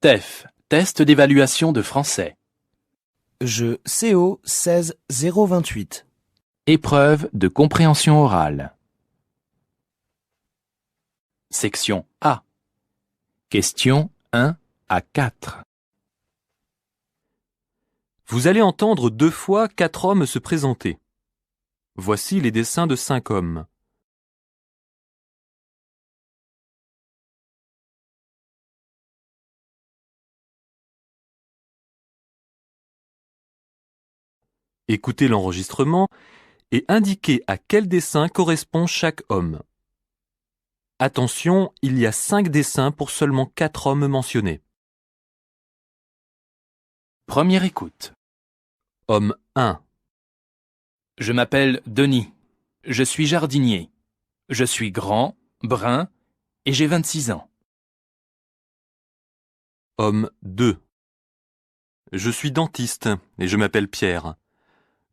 TEF, test d'évaluation de français. Je CO 16 028. Épreuve de compréhension orale. Section A. Questions 1 à 4. Vous allez entendre 2 fois 4 hommes se présenter. Voici les dessins de 5 hommes. Écoutez l'enregistrement et indiquez à quel dessin correspond chaque homme. Attention, il y a 5 dessins pour seulement 4 hommes mentionnés. Première écoute. Homme 1, Je m'appelle Denis. Je suis jardinier. Je suis grand, brun et j'ai 26 ans. homme 2. Je suis dentiste et je m'appelle Pierre.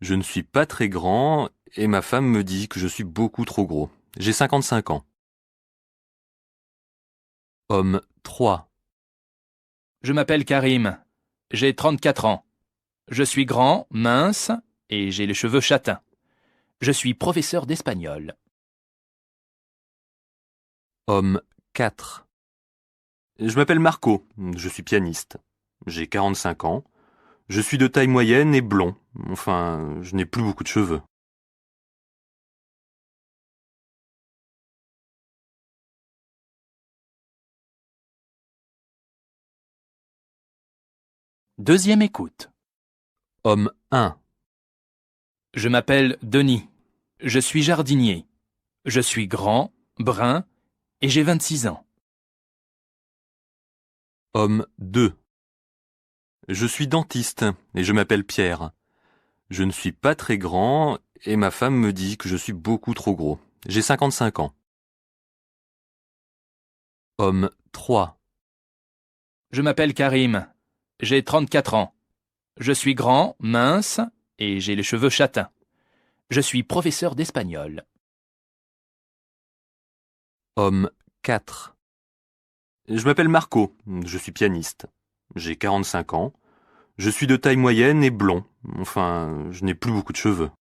Je ne suis pas très grand et ma femme me dit que je suis beaucoup trop gros. J'ai 55 ans. Homme 3. Je m'appelle Karim. J'ai 34 ans. Je suis grand, mince et j'ai les cheveux châtains. Je suis professeur d'espagnol. Homme 4. Je m'appelle Marco, je suis pianiste. J'ai 45 ans. Je suis de taille moyenne et blond. Enfin, je n'ai plus beaucoup de cheveux. Deuxième écoute. Homme 1. Je m'appelle Denis. Je suis jardinier. Je suis grand, brun et j'ai 26 ans. Homme 2. Je suis dentiste et je m'appelle Pierre. Je ne suis pas très grand et ma femme me dit que je suis beaucoup trop gros. J'ai 55 ans. Homme 3. Je m'appelle Karim. J'ai 34 ans. Je suis grand, mince et j'ai les cheveux châtains. Je suis professeur d'espagnol. Homme 4. Je m'appelle Marco, je suis pianiste. J'ai 45 ans. Je suis de taille moyenne et blond. Enfin, je n'ai plus beaucoup de cheveux.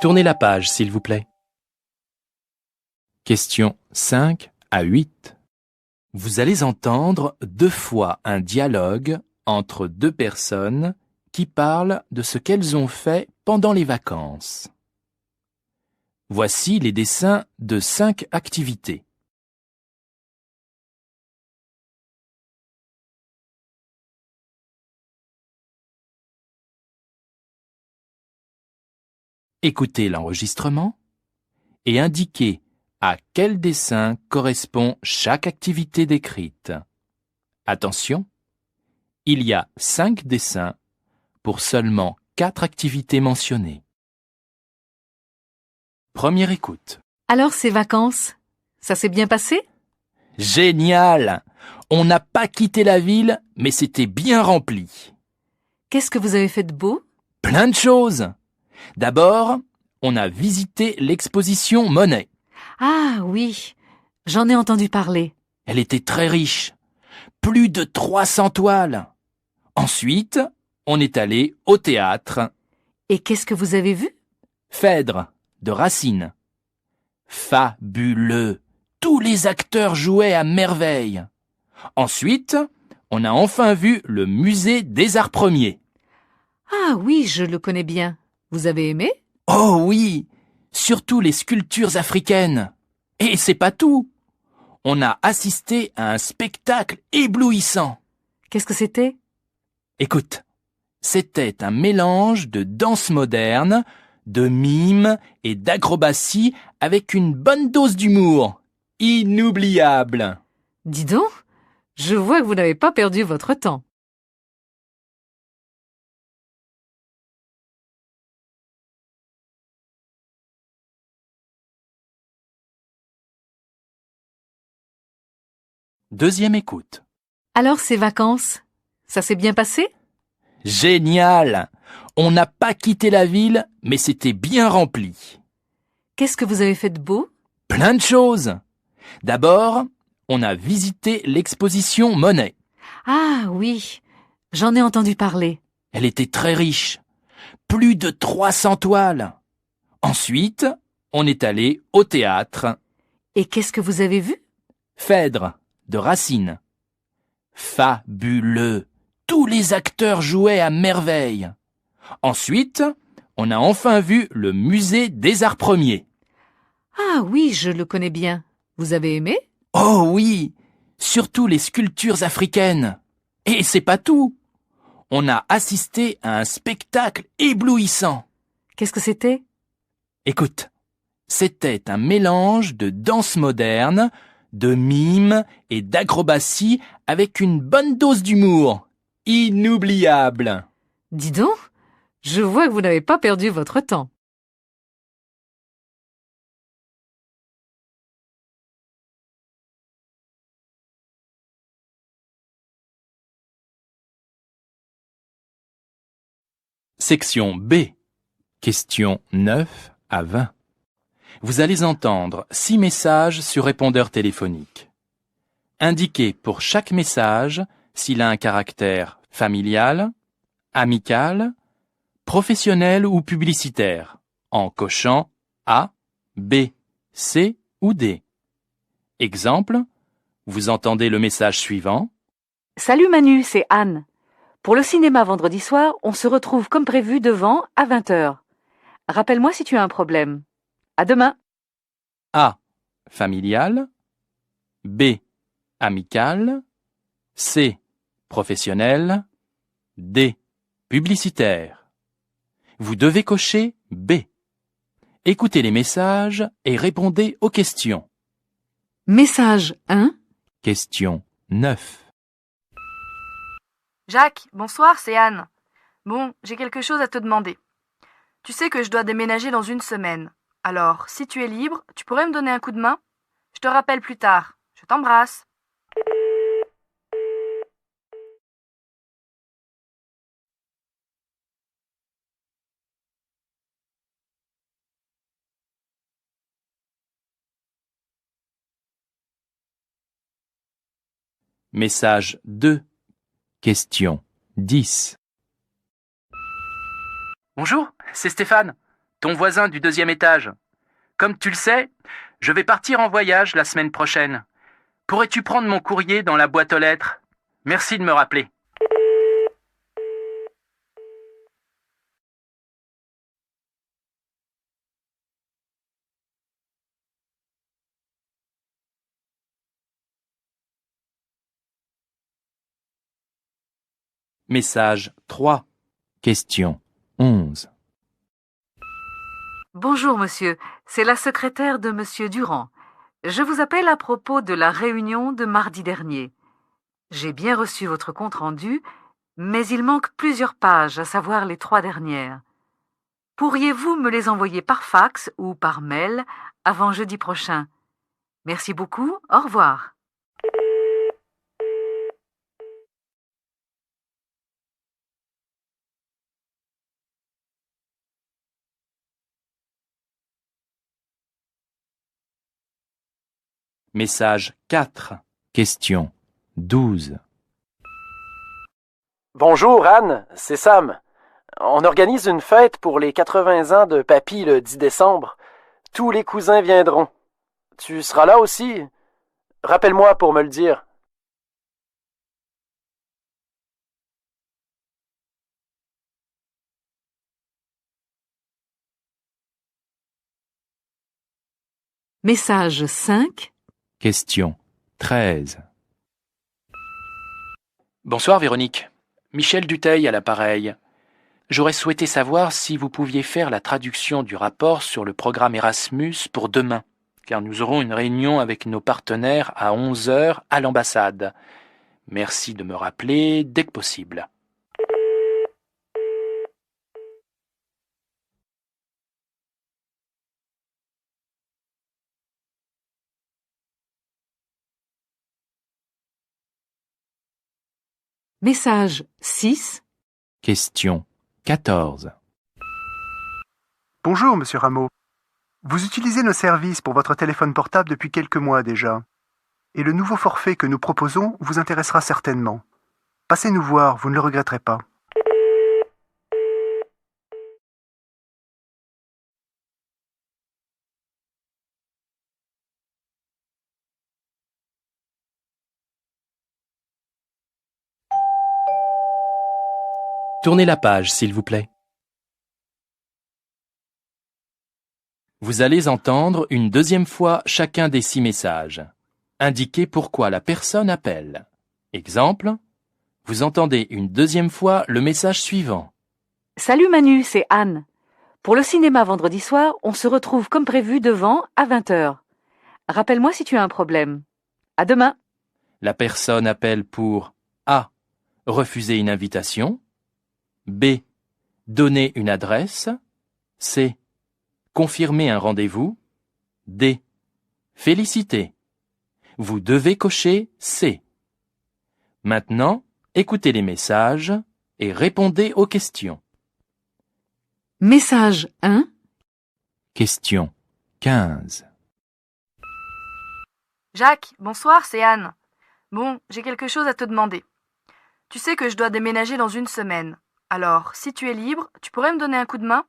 Tournez la page, s'il vous plaît. Questions 5 à 8. Vous allez entendre 2 fois un dialogue entre 2 personnes qui parlent de ce qu'elles ont fait pendant les vacances. Voici les dessins de 5 activités. Écoutez l'enregistrement et indiquez à quel dessin correspond chaque activité décrite. Attention, il y a 5 dessins pour seulement 4 activités mentionnées. Première écoute. Alors, ces vacances, ça s'est bien passé? Génial! On n'a pas quitté la ville, mais c'était bien rempli. Qu'est-ce que vous avez fait de beau? Plein de choses. D'abord, on a visité l'exposition Monet. Ah oui, j'en ai entendu parler. Elle était très riche. Plus de 300 toiles. Ensuite, on est allé au théâtre. Et qu'est-ce que vous avez vu? Phèdre, de Racine. Fabuleux! Tous les acteurs jouaient à merveille. Ensuite, on a enfin vu le musée des Arts Premiers. Ah oui, je le connais bien. Vous avez aimé? Oh oui! Surtout les sculptures africaines. Et c'est pas tout. On a assisté à un spectacle éblouissant. Qu'est-ce que c'était? Écoute, c'était un mélange de danse moderne, de mime et d'acrobatie avec une bonne dose d'humour. Inoubliable. Dis donc, je vois que vous n'avez pas perdu votre temps. Deuxième écoute. Alors, ces vacances, ça s'est bien passé? Génial! On n'a pas quitté la ville, mais c'était bien rempli. Qu'est-ce que vous avez fait de beau? Plein de choses. D'abord, on a visité l'exposition Monet. Ah oui, j'en ai entendu parler. Elle était très riche. Plus de 300 toiles. Ensuite, on est allé au théâtre. Et qu'est-ce que vous avez vu? Phèdre, de Racine. Fabuleux! Tous les acteurs jouaient à merveille. Ensuite, on a enfin vu le musée des Arts Premiers. Ah oui, je le connais bien. Vous avez aimé? Oh oui! Surtout les sculptures africaines. Et c'est pas tout. On a assisté à un spectacle éblouissant. Qu'est-ce que c'était? Écoute, c'était un mélange de danse moderne, de mime et d'acrobatie avec une bonne dose d'humour. Inoubliable. Dis donc, je vois que vous n'avez pas perdu votre temps. Section B. Questions 9 à 20. Vous allez entendre 6 messages sur répondeur téléphonique. Indiquez pour chaque message s'il a un caractère familial, amical, professionnel ou publicitaire, en cochant A, B, C ou D. Exemple, vous entendez le message suivant. Salut Manu, c'est Anne. Pour le cinéma vendredi soir, on se retrouve comme prévu devant à 20h. Rappelle-moi si tu as un problème. À demain. A, familial, B, amical, C, professionnel, D, publicitaire. Vous devez cocher B. Écoutez les messages et répondez aux questions. Message 1. Question 9. Jacques, bonsoir, c'est Anne. Bon, j'ai quelque chose à te demander. Tu sais que je dois déménager dans une semaine. Alors, si tu es libre, tu pourrais me donner un coup de main? Je te rappelle plus tard. Je t'embrasse. Message 2. Question 10. Bonjour, c'est Stéphane, ton voisin du 2e étage. Comme tu le sais, je vais partir en voyage la semaine prochaine. Pourrais-tu prendre mon courrier dans la boîte aux lettres? Merci de me rappeler. Message 3. Question 11. Bonjour monsieur, c'est la secrétaire de monsieur Durand. Je vous appelle à propos de la réunion de mardi dernier. J'ai bien reçu votre compte-rendu, mais il manque plusieurs pages, à savoir les 3 dernières. Pourriez-vous me les envoyer par fax ou par mail avant jeudi prochain? Merci beaucoup, au revoir. Message 4. Question 12. Bonjour Anne, c'est Sam. On organise une fête pour les 80 ans de Papy le 10 décembre. Tous les cousins viendront. Tu seras là aussi? Rappelle-moi pour me le dire. Message 5. Question 13. Bonsoir Véronique. Michel Dutheil à l'appareil. J'aurais souhaité savoir si vous pouviez faire la traduction du rapport sur le programme Erasmus pour demain, car nous aurons une réunion avec nos partenaires à 11h à l'ambassade. Merci de me rappeler dès que possible. Message 6. Question 14. Bonjour, monsieur Rameau. Vous utilisez nos services pour votre téléphone portable depuis quelques mois déjà. Et le nouveau forfait que nous proposons vous intéressera certainement. Passez nous voir, vous ne le regretterez pas. Tournez la page, s'il vous plaît. Vous allez entendre une deuxième fois chacun des 6 messages. Indiquez pourquoi la personne appelle. Exemple, vous entendez une deuxième fois le message suivant. Salut Manu, c'est Anne. Pour le cinéma vendredi soir, on se retrouve comme prévu devant à 20h. Rappelle-moi si tu as un problème. À demain. La personne appelle pour A. Refuser une invitation. B. Donner une adresse. C. Confirmer un rendez-vous. D. Féliciter. Vous devez cocher C. Maintenant, écoutez les messages et répondez aux questions. Message 1. Question 15. Jacques, bonsoir, c'est Anne. Bon, j'ai quelque chose à te demander. Tu sais que je dois déménager dans une semaine. Alors, si tu es libre, tu pourrais me donner un coup de main?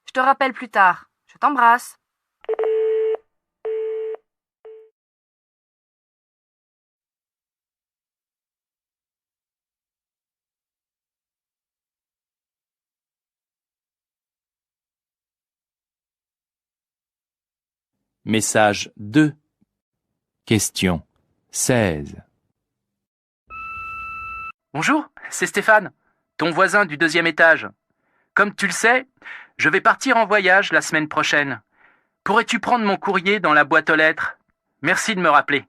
Je te rappelle plus tard. Je t'embrasse. Message 2. Question 16. Bonjour, c'est Stéphane, ton voisin du 2e étage. Comme tu le sais, je vais partir en voyage la semaine prochaine. Pourrais-tu prendre mon courrier dans la boîte aux lettres? Merci de me rappeler.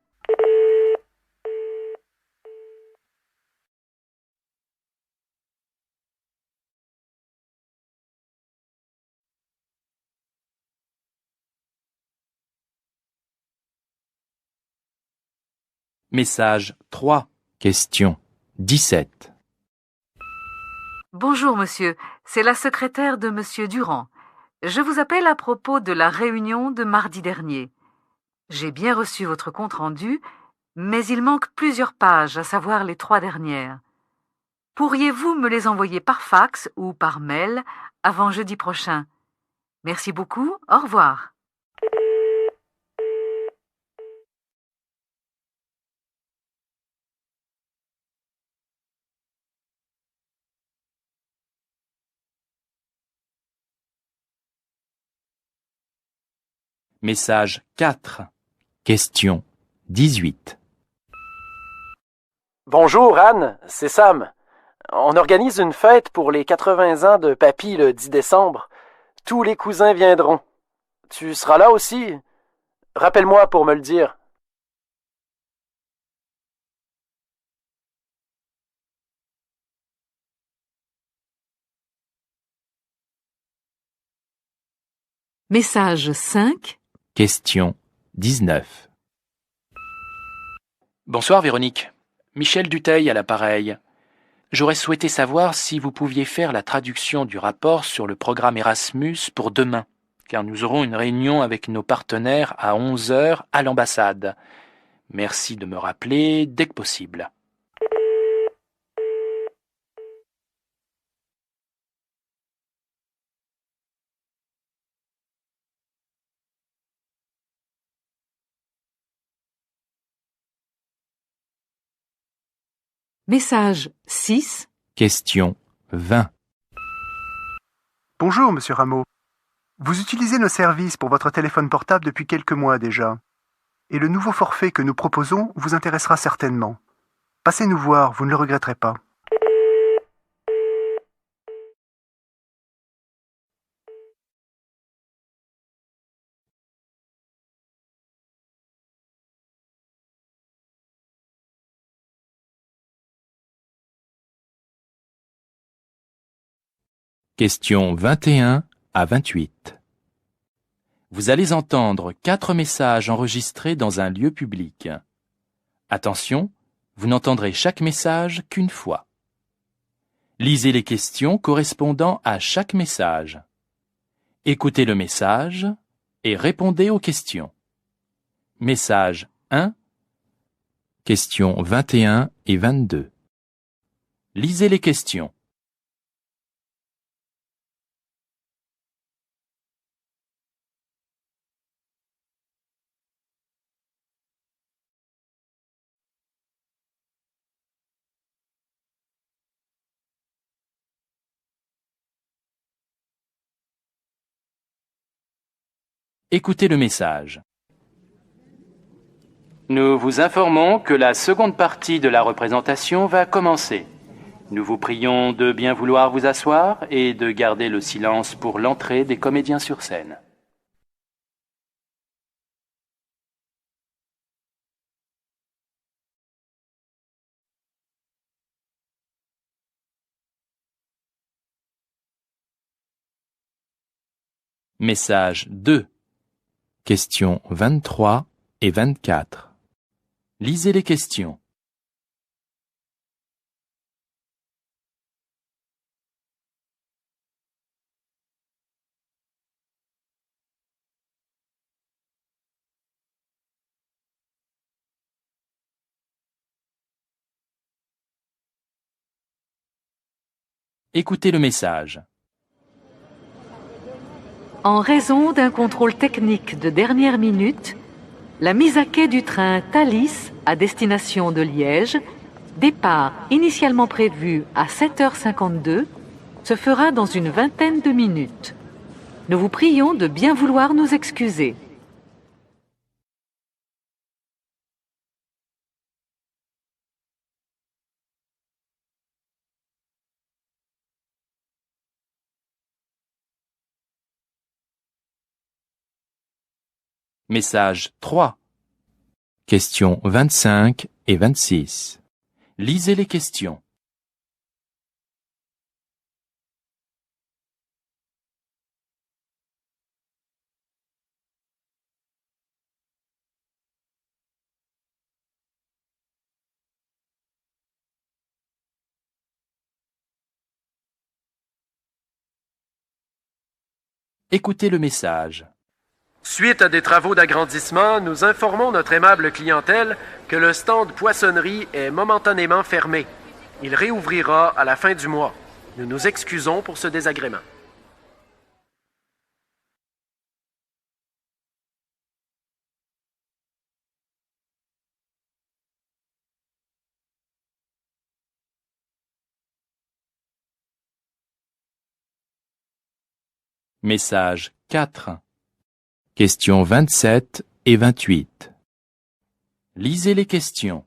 Message 3. Question 17. Bonjour monsieur, c'est la secrétaire de monsieur Durand. Je vous appelle à propos de la réunion de mardi dernier. J'ai bien reçu votre compte-rendu, mais il manque plusieurs pages, à savoir les 3 dernières. Pourriez-vous me les envoyer par fax ou par mail avant jeudi prochain? Merci beaucoup, au revoir. Message 4. Question 18. Bonjour Anne, c'est Sam. On organise une fête pour les 80 ans de Papy le 10 décembre. Tous les cousins viendront. Tu seras là aussi? Rappelle-moi pour me le dire. Message 5. Question 19. Bonsoir Véronique. Michel Dutheil à l'appareil. J'aurais souhaité savoir si vous pouviez faire la traduction du rapport sur le programme Erasmus pour demain, car nous aurons une réunion avec nos partenaires à 11h à l'ambassade. Merci de me rappeler dès que possible. Message 6. Question 20. Bonjour, monsieur Rameau. Vous utilisez nos services pour votre téléphone portable depuis quelques mois déjà. Et le nouveau forfait que nous proposons vous intéressera certainement. Passez nous voir, vous ne le regretterez pas. Question 21 à 28. Vous allez entendre 4 messages enregistrés dans un lieu public. Attention, vous n'entendrez chaque message qu'une fois. Lisez les questions correspondant à chaque message. Écoutez le message et répondez aux questions. Message 1, questions 21 et 22. Lisez les questions. Écoutez le message. Nous vous informons que la seconde partie de la représentation va commencer. Nous vous prions de bien vouloir vous asseoir et de garder le silence pour l'entrée des comédiens sur scène. Message 2. Questions 23 et 24. Lisez les questions. Écoutez le message. En raison d'un contrôle technique de dernière minute, la mise à quai du train Thalys à destination de Liège, départ initialement prévu à 7h52, se fera dans une vingtaine de minutes. Nous vous prions de bien vouloir nous excuser. Message 3. Questions 25 et 26. Lisez les questions. Écoutez le message. Suite à des travaux d'agrandissement, nous informons notre aimable clientèle que le stand poissonnerie est momentanément fermé. Il réouvrira à la fin du mois. Nous nous excusons pour ce désagrément. Message 4. Questions 27 et 28. Lisez les questions.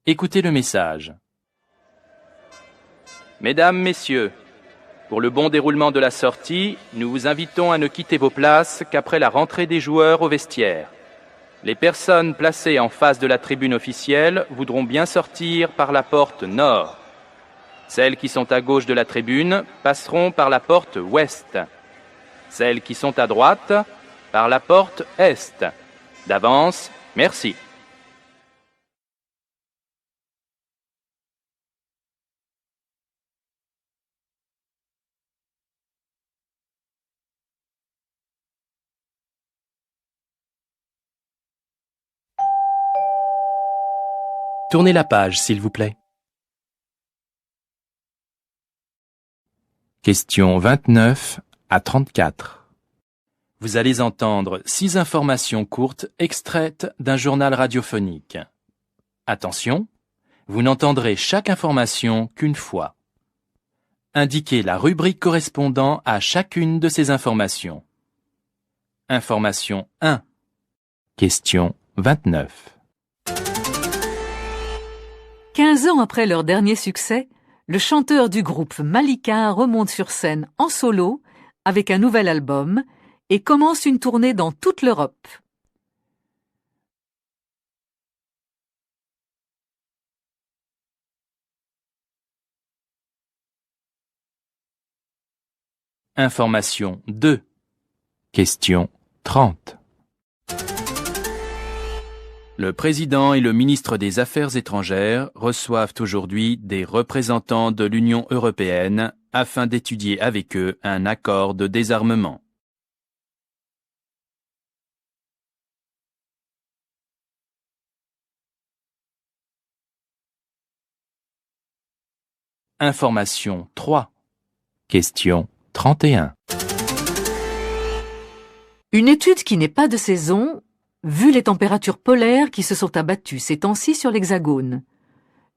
Écoutez le message. Mesdames, Messieurs, pour le bon déroulement de la sortie, nous vous invitons à ne quitter vos places qu'après la rentrée des joueurs au vestiaire. Les personnes placées en face de la tribune officielle voudront bien sortir par la porte nord. Celles qui sont à gauche de la tribune passeront par la porte ouest. Celles qui sont à droite, par la porte est. D'avance, merci. Tournez la page, s'il vous plaît. Questions 29 à 34. Vous allez entendre 6 informations courtes extraites d'un journal radiophonique. Attention, vous n'entendrez chaque information qu'une fois. Indiquez la rubrique correspondant à chacune de ces informations. Information 1. Question 29. 15 ans après leur dernier succès, le chanteur du groupe Malika remonte sur scène en solo avec un nouvel album et commence une tournée dans toute l'Europe. Information 2. Question 30. Le président et le ministre des Affaires étrangères reçoivent aujourd'hui des représentants de l'Union européenne afin d'étudier avec eux un accord de désarmement. Information 3. Question 31. Une étude qui n'est pas de saison, vu les températures polaires qui se sont abattues ces temps-ci sur l'Hexagone.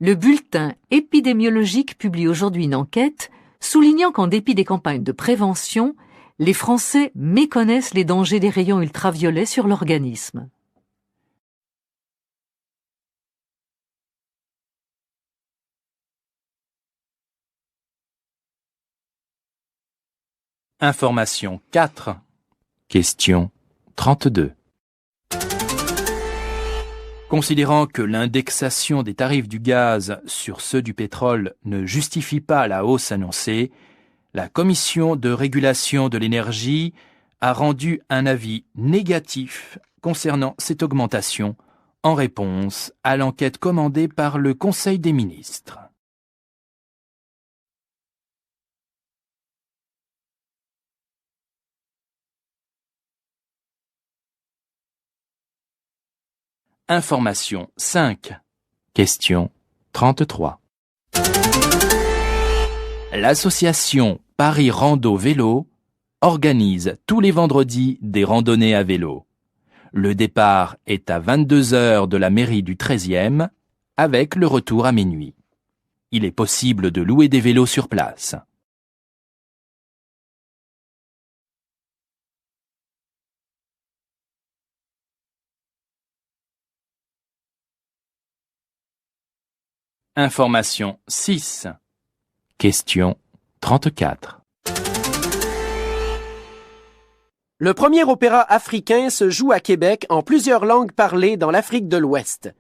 Le bulletin épidémiologique publie aujourd'hui une enquête soulignant qu'en dépit des campagnes de prévention, les Français méconnaissent les dangers des rayons ultraviolets sur l'organisme. Information 4. Question 32. Considérant que l'indexation des tarifs du gaz sur ceux du pétrole ne justifie pas la hausse annoncée, la Commission de régulation de l'énergie a rendu un avis négatif concernant cette augmentation en réponse à l'enquête commandée par le Conseil des ministres. Information 5. Question 33. L'association Paris Rando Vélo organise tous les vendredis des randonnées à vélo. Le départ est à 22h de la mairie du 13e, avec le retour à minuit. Il est possible de louer des vélos sur place. Information 6. Question 34. Le premier opéra africain se joue à Québec en plusieurs langues parlées dans l'Afrique de l'Ouest.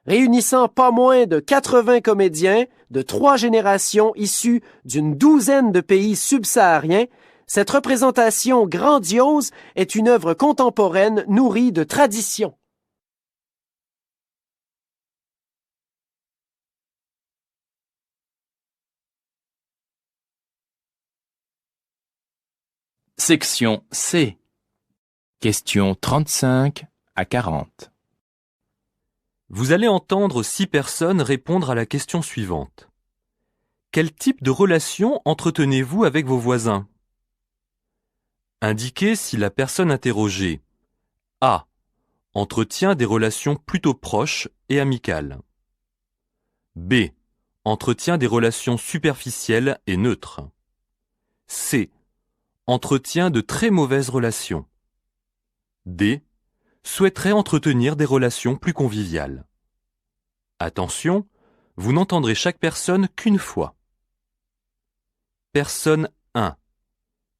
Réunissant pas moins de 80 comédiens de 3 générations issus d'une douzaine de pays subsahariens, cette représentation grandiose est une œuvre contemporaine nourrie de tradition. Section C. Questions 35 à 40. Vous allez entendre 6 personnes répondre à la question suivante. Quel type de relation entretenez-vous avec vos voisins? Indiquez si la personne interrogée A. Entretient des relations plutôt proches et amicales. B. Entretient des relations superficielles et neutres. C. Entretient de très mauvaises relations. D. Souhaiterait entretenir des relations plus conviviales. Attention, vous n'entendrez chaque personne qu'une fois. Personne 1.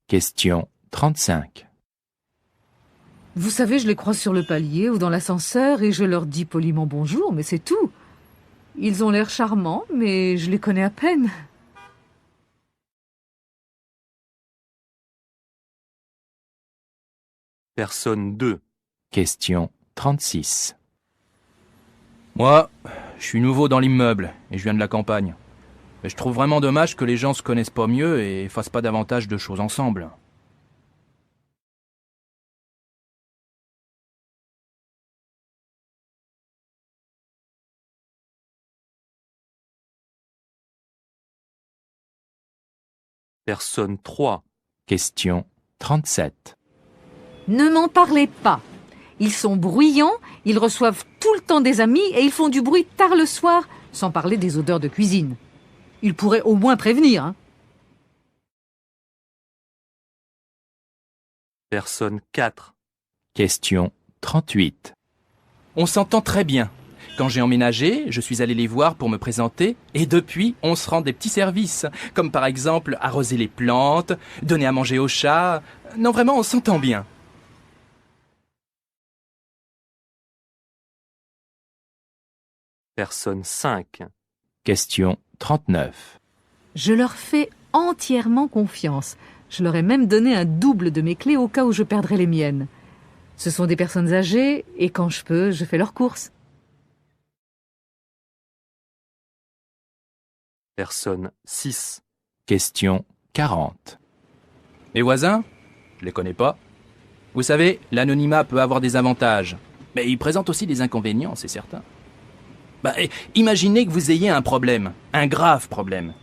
Question 35. Vous savez, je les croise sur le palier ou dans l'ascenseur et je leur dis poliment bonjour, mais c'est tout. Ils ont l'air charmants, mais je les connais à peine. Personne 2. Question 36. Moi, je suis nouveau dans l'immeuble et je viens de la campagne. Mais je trouve vraiment dommage que les gens se connaissent pas mieux et fassent pas davantage de choses ensemble. Personne 3. Question 37. Ne m'en parlez pas. Ils sont bruyants, ils reçoivent tout le temps des amis et ils font du bruit tard le soir, sans parler des odeurs de cuisine. Ils pourraient au moins prévenir, hein. Personne 4. Question 38. On s'entend très bien. Quand j'ai emménagé, je suis allé les voir pour me présenter et depuis, on se rend des petits services, comme par exemple arroser les plantes, donner à manger aux chats. Non, vraiment, on s'entend bien. Personne 5. Question 39. Je leur fais entièrement confiance. Je leur ai même donné un double de mes clés au cas où je perdrais les miennes. Ce sont des personnes âgées et quand je peux, je fais leurs courses. Personne 6. Question 40. Mes voisins? Je les connais pas. Vous savez, l'anonymat peut avoir des avantages, mais il présente aussi des inconvénients, c'est certain. Imaginez que vous ayez un problème, un grave problème.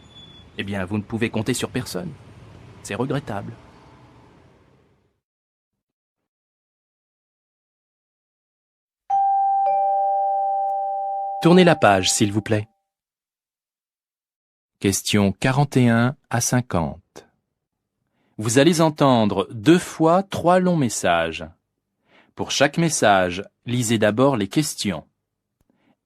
Eh bien, vous ne pouvez compter sur personne. C'est regrettable. Tournez la page, s'il vous plaît. Questions 41 à 50. Vous allez entendre 2 fois 3 longs messages. Pour chaque message, lisez d'abord les questions.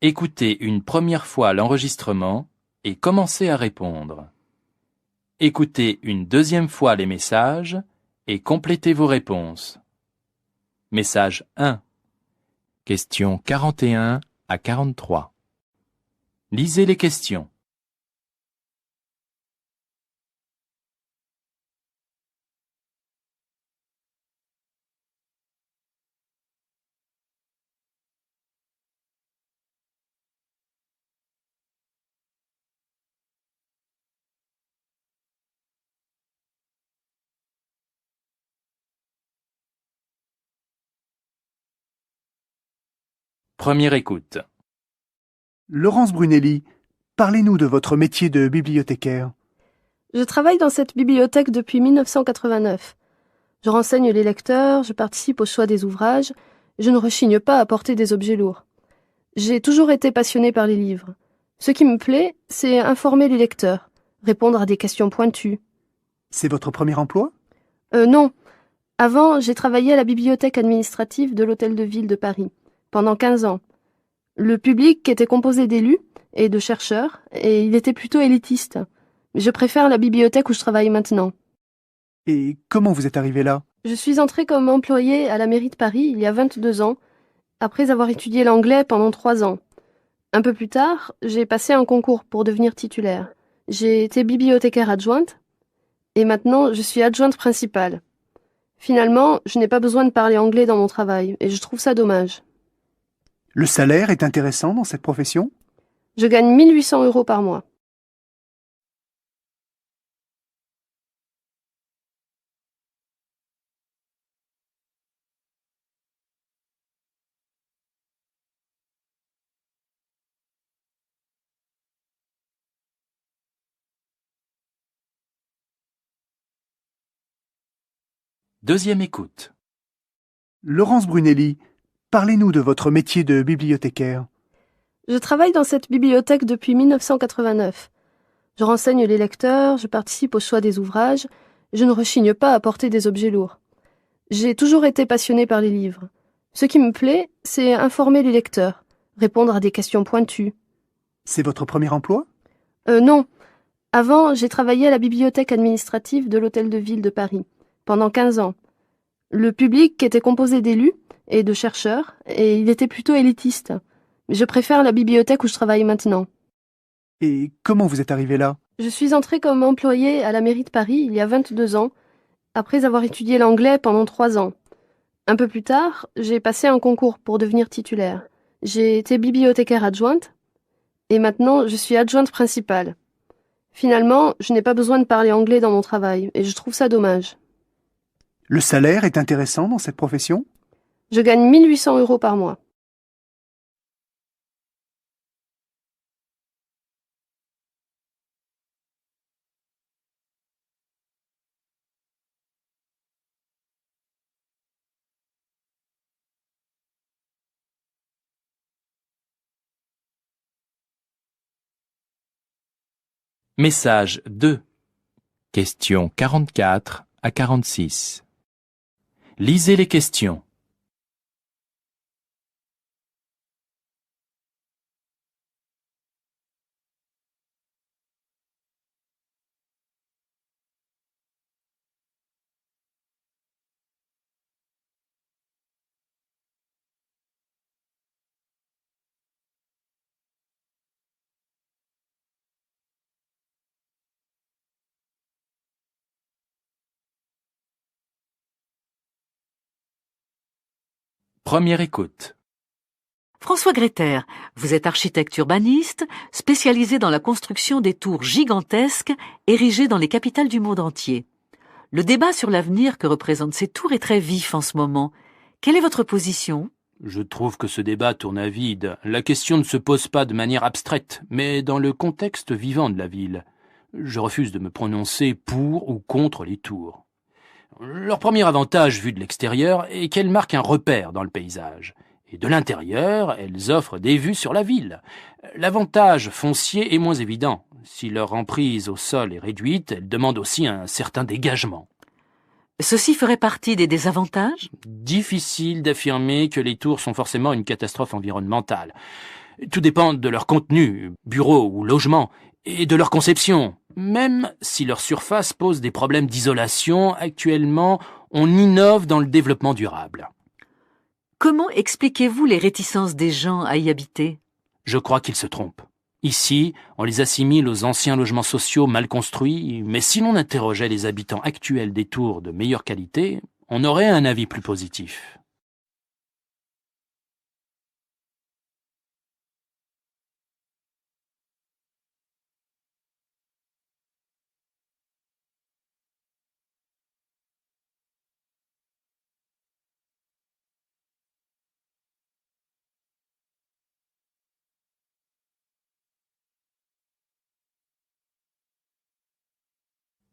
Écoutez une première fois l'enregistrement et commencez à répondre. Écoutez une deuxième fois les messages et complétez vos réponses. Message 1. Questions 41 à 43. Lisez les questions. Première écoute. Laurence Brunelli, parlez-nous de votre métier de bibliothécaire. Je travaille dans cette bibliothèque depuis 1989. Je renseigne les lecteurs, je participe au choix des ouvrages, je ne rechigne pas à porter des objets lourds. J'ai toujours été passionnée par les livres. Ce qui me plaît, c'est informer les lecteurs, répondre à des questions pointues. C'est votre premier emploi? Non. Avant, j'ai travaillé à la bibliothèque administrative de l'Hôtel de Ville de Paris, pendant 15 ans. Le public était composé d'élus et de chercheurs, et il était plutôt élitiste. Je préfère la bibliothèque où je travaille maintenant. Et comment vous êtes arrivé là? Je suis entrée comme employée à la mairie de Paris il y a 22 ans, après avoir étudié l'anglais pendant 3 ans. Un peu plus tard, j'ai passé un concours pour devenir titulaire. J'ai été bibliothécaire adjointe, et maintenant je suis adjointe principale. Finalement, je n'ai pas besoin de parler anglais dans mon travail, et je trouve ça dommage. Le salaire est intéressant dans cette profession? Je gagne 1 800 € par mois. Deuxième écoute. Laurence Brunelli, parlez-nous de votre métier de bibliothécaire. Je travaille dans cette bibliothèque depuis 1989. Je renseigne les lecteurs, je participe au choix des ouvrages, je ne rechigne pas à porter des objets lourds. J'ai toujours été passionnée par les livres. Ce qui me plaît, c'est informer les lecteurs, répondre à des questions pointues. C'est votre premier emploi? Non. Avant, j'ai travaillé à la bibliothèque administrative de l'Hôtel de Ville de Paris, pendant 15 ans. Le public était composé d'élus et de chercheurs, et il était plutôt élitiste. Je préfère la bibliothèque où je travaille maintenant. Et comment vous êtes arrivé là? Je suis entrée comme employée à la mairie de Paris il y a 22 ans, après avoir étudié l'anglais pendant 3 ans. Un peu plus tard, j'ai passé un concours pour devenir titulaire. J'ai été bibliothécaire adjointe, et maintenant je suis adjointe principale. Finalement, je n'ai pas besoin de parler anglais dans mon travail, et je trouve ça dommage. Le salaire est intéressant dans cette profession? Je gagne 1 800 € par mois. Message 2. Questions 44 à 46. Lisez les questions. Première écoute. François Gréter, vous êtes architecte urbaniste, spécialisé dans la construction des tours gigantesques érigées dans les capitales du monde entier. Le débat sur l'avenir que représentent ces tours est très vif en ce moment. Quelle est votre position ? Je trouve que ce débat tourne à vide. La question ne se pose pas de manière abstraite, mais dans le contexte vivant de la ville. Je refuse de me prononcer pour ou contre les tours. Leur premier avantage vu de l'extérieur est qu'elles marquent un repère dans le paysage. Et de l'intérieur, elles offrent des vues sur la ville. L'avantage foncier est moins évident. Si leur emprise au sol est réduite, elles demandent aussi un certain dégagement. Ceci ferait partie des désavantages ? Difficile d'affirmer que les tours sont forcément une catastrophe environnementale. Tout dépend de leur contenu, bureau ou logement, et de leur conception. Même si leur surface pose des problèmes d'isolation, actuellement, on innove dans le développement durable. Comment expliquez-vous les réticences des gens à y habiter ? Je crois qu'ils se trompent. Ici, on les assimile aux anciens logements sociaux mal construits, mais si l'on interrogeait les habitants actuels des tours de meilleure qualité, on aurait un avis plus positif.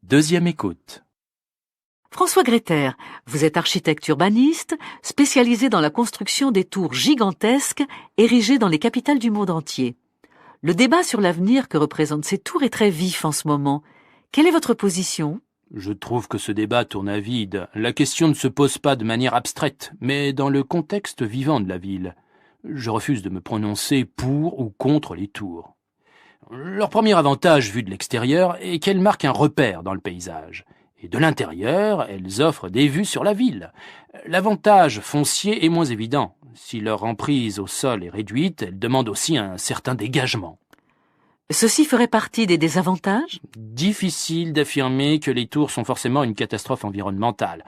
Deuxième écoute. François Gréter, vous êtes architecte urbaniste, spécialisé dans la construction des tours gigantesques érigées dans les capitales du monde entier. Le débat sur l'avenir que représentent ces tours est très vif en ce moment. Quelle est votre position ? Je trouve que ce débat tourne à vide. La question ne se pose pas de manière abstraite, mais dans le contexte vivant de la ville. Je refuse de me prononcer pour ou contre les tours. Leur premier avantage vu de l'extérieur est qu'elles marquent un repère dans le paysage. Et de l'intérieur, elles offrent des vues sur la ville. L'avantage foncier est moins évident. Si leur emprise au sol est réduite, elles demandent aussi un certain dégagement. Ceci ferait partie des désavantages ? Difficile d'affirmer que les tours sont forcément une catastrophe environnementale.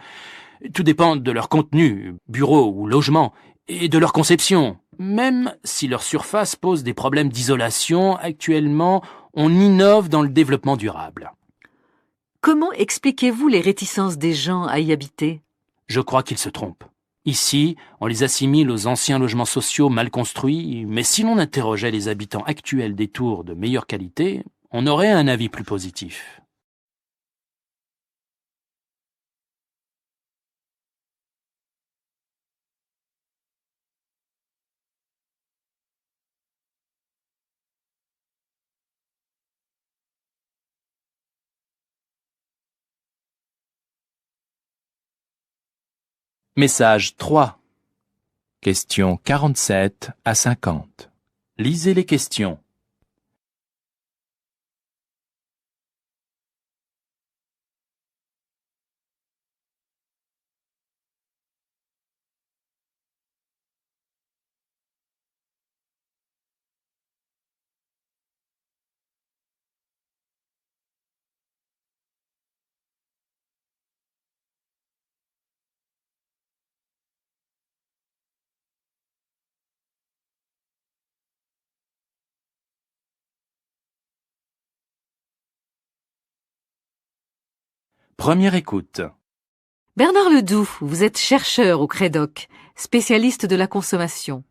Tout dépend de leur contenu, bureau ou logement, et de leur conception. Même si leur surface pose des problèmes d'isolation, actuellement, on innove dans le développement durable. Comment expliquez-vous les réticences des gens à y habiter ? Je crois qu'ils se trompent. Ici, on les assimile aux anciens logements sociaux mal construits, mais si l'on interrogeait les habitants actuels des tours de meilleure qualité, on aurait un avis plus positif. Message 3. Questions 47 à 50. Lisez les questions. Première écoute. Bernard Ledoux, vous êtes chercheur au Crédoc, spécialiste de la consommation.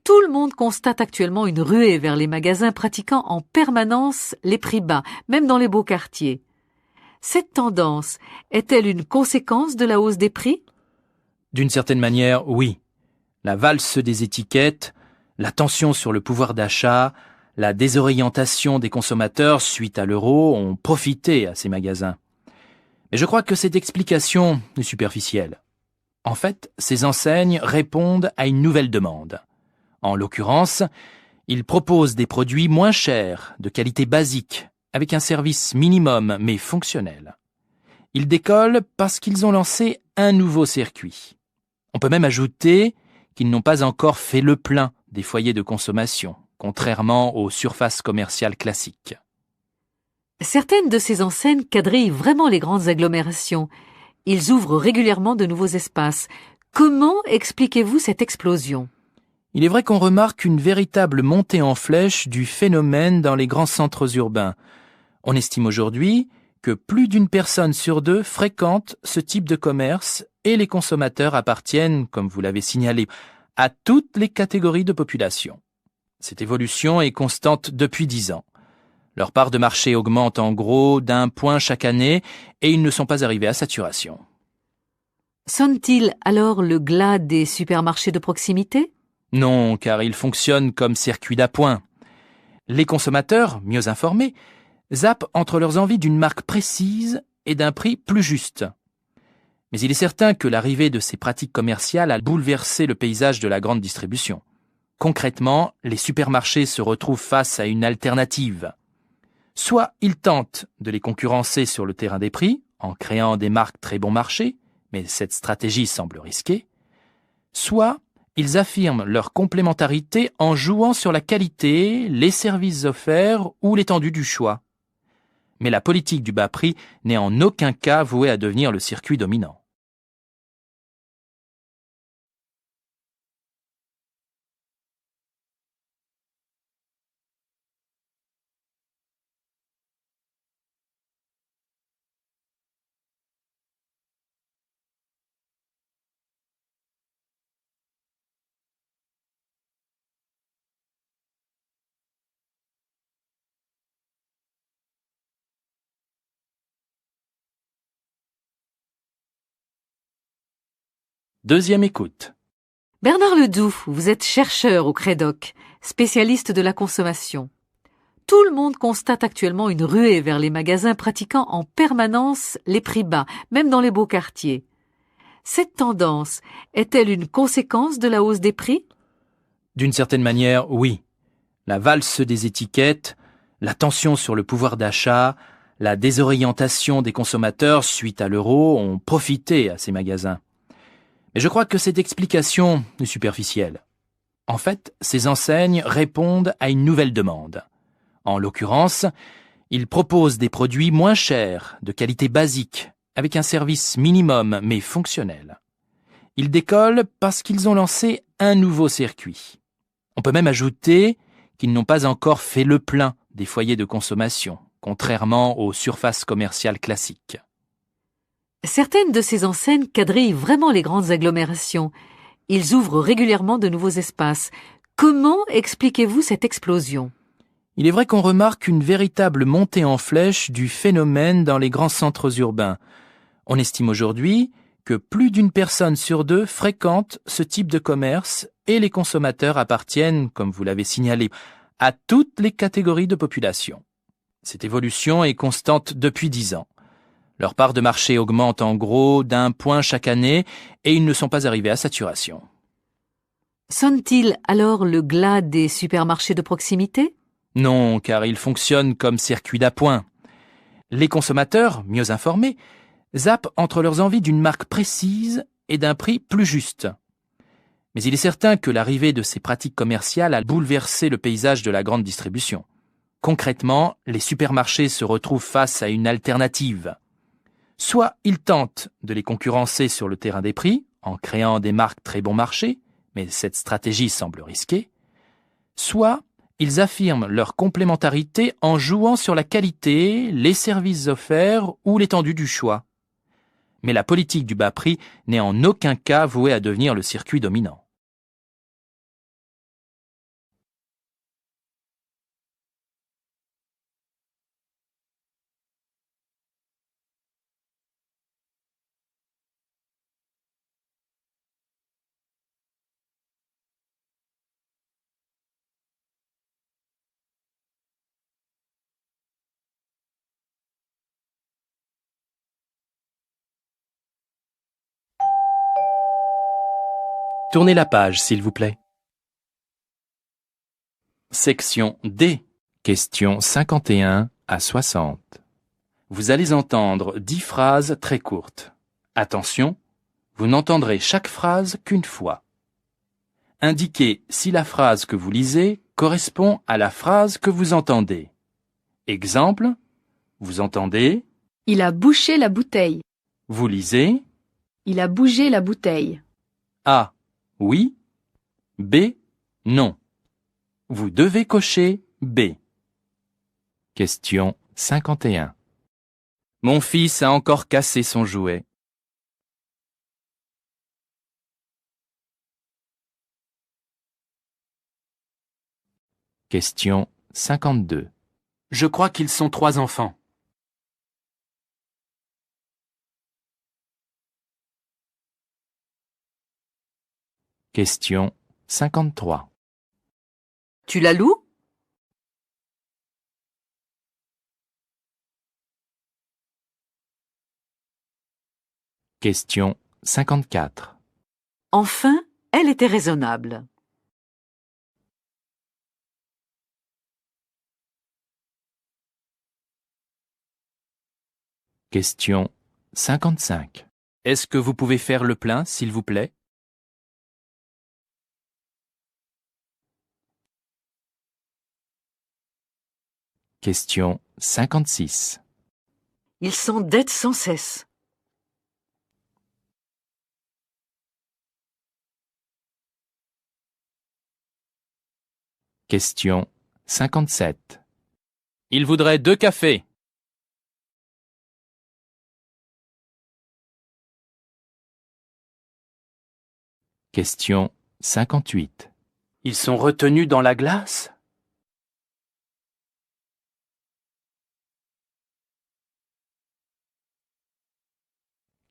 Tout le monde constate actuellement une ruée vers les magasins pratiquant en permanence les prix bas, même dans les beaux quartiers. Cette tendance est-elle une conséquence de la hausse des prix ? D'une certaine manière, oui. La valse des étiquettes, la tension sur le pouvoir d'achat, la désorientation des consommateurs suite à l'euro ont profité à ces magasins. Mais je crois que cette explication est superficielle. En fait, ces enseignes répondent à une nouvelle demande. En l'occurrence, ils proposent des produits moins chers, de qualité basique, avec un service minimum mais fonctionnel. Ils décollent parce qu'ils ont lancé un nouveau circuit. On peut même ajouter qu'ils n'ont pas encore fait le plein des foyers de consommation, contrairement aux surfaces commerciales classiques. Certaines de ces enseignes quadrillent vraiment les grandes agglomérations. Ils ouvrent régulièrement de nouveaux espaces. Comment expliquez-vous cette explosion? Il est vrai qu'on remarque une véritable montée en flèche du phénomène dans les grands centres urbains. On estime aujourd'hui que plus d'une personne sur deux fréquente ce type de commerce et les consommateurs appartiennent, comme vous l'avez signalé, à toutes les catégories de population. Cette évolution est constante depuis 10 ans. Leur part de marché augmente en gros d'1 point chaque année et ils ne sont pas arrivés à saturation. Sonne-t-il alors le glas des supermarchés de proximité? Non, car ils fonctionnent comme circuits d'appoint. Les consommateurs, mieux informés, zappent entre leurs envies d'une marque précise et d'un prix plus juste. Mais il est certain que l'arrivée de ces pratiques commerciales a bouleversé le paysage de la grande distribution. Concrètement, les supermarchés se retrouvent face à une alternative. Soit ils tentent de les concurrencer sur le terrain des prix, en créant des marques très bon marché, mais cette stratégie semble risquée, soit ils affirment leur complémentarité en jouant sur la qualité, les services offerts ou l'étendue du choix. Mais la politique du bas prix n'est en aucun cas vouée à devenir le circuit dominant. Deuxième écoute. Bernard Ledoux, vous êtes chercheur au Crédoc, spécialiste de la consommation. Tout le monde constate actuellement une ruée vers les magasins pratiquant en permanence les prix bas, même dans les beaux quartiers. Cette tendance est-elle une conséquence de la hausse des prix? D'une certaine manière, oui. La valse des étiquettes, la tension sur le pouvoir d'achat, la désorientation des consommateurs suite à l'euro ont profité à ces magasins. Mais je crois que cette explication est superficielle. En fait, ces enseignes répondent à une nouvelle demande. En l'occurrence, ils proposent des produits moins chers, de qualité basique, avec un service minimum mais fonctionnel. Ils décollent parce qu'ils ont lancé un nouveau circuit. On peut même ajouter qu'ils n'ont pas encore fait le plein des foyers de consommation, contrairement aux surfaces commerciales classiques. Certaines de ces enseignes quadrillent vraiment les grandes agglomérations. Ils ouvrent régulièrement de nouveaux espaces. Comment expliquez-vous cette explosion? Il est vrai qu'on remarque une véritable montée en flèche du phénomène dans les grands centres urbains. On estime aujourd'hui que plus d'une personne sur deux fréquente ce type de commerce et les consommateurs appartiennent, comme vous l'avez signalé, à toutes les catégories de population. Cette évolution est constante depuis 10 ans. Leur part de marché augmente en gros d'1 point chaque année et ils ne sont pas arrivés à saturation. Sonne-t-il alors le glas des supermarchés de proximité? Non, car ils fonctionnent comme circuits d'appoint. Les consommateurs, mieux informés, zappent entre leurs envies d'une marque précise et d'un prix plus juste. Mais il est certain que l'arrivée de ces pratiques commerciales a bouleversé le paysage de la grande distribution. Concrètement, les supermarchés se retrouvent face à une alternative. Soit ils tentent de les concurrencer sur le terrain des prix, en créant des marques très bon marché, mais cette stratégie semble risquée, soit ils affirment leur complémentarité en jouant sur la qualité, les services offerts ou l'étendue du choix. Mais la politique du bas prix n'est en aucun cas vouée à devenir le circuit dominant. Tournez la page, s'il vous plaît. Section D, questions 51 à 60. Vous allez entendre 10 phrases très courtes. Attention, vous n'entendrez chaque phrase qu'une fois. Indiquez si la phrase que vous lisez correspond à la phrase que vous entendez. Exemple, vous entendez, Il a bouché la bouteille. vous lisez, Il a bougé la bouteille. A. Oui. B. Non. Vous devez cocher B. Question 51. Mon fils a encore cassé son jouet. Question 52. Je crois qu'ils sont 3 enfants. Question 53. Tu la loues? Question 54. Enfin, elle était raisonnable. Question 55. Est-ce que vous pouvez faire le plein, s'il vous plaît? Question 56. Ils s'endettent sans cesse. Question 57. Il voudrait 2 cafés. Question 58. Ils sont retenus dans la glace?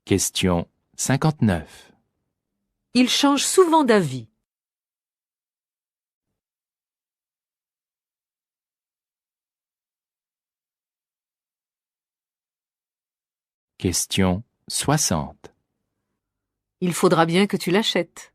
Question 59. Ils changent souvent d'avis. Question 60. Il faudra bien que tu l'achètes.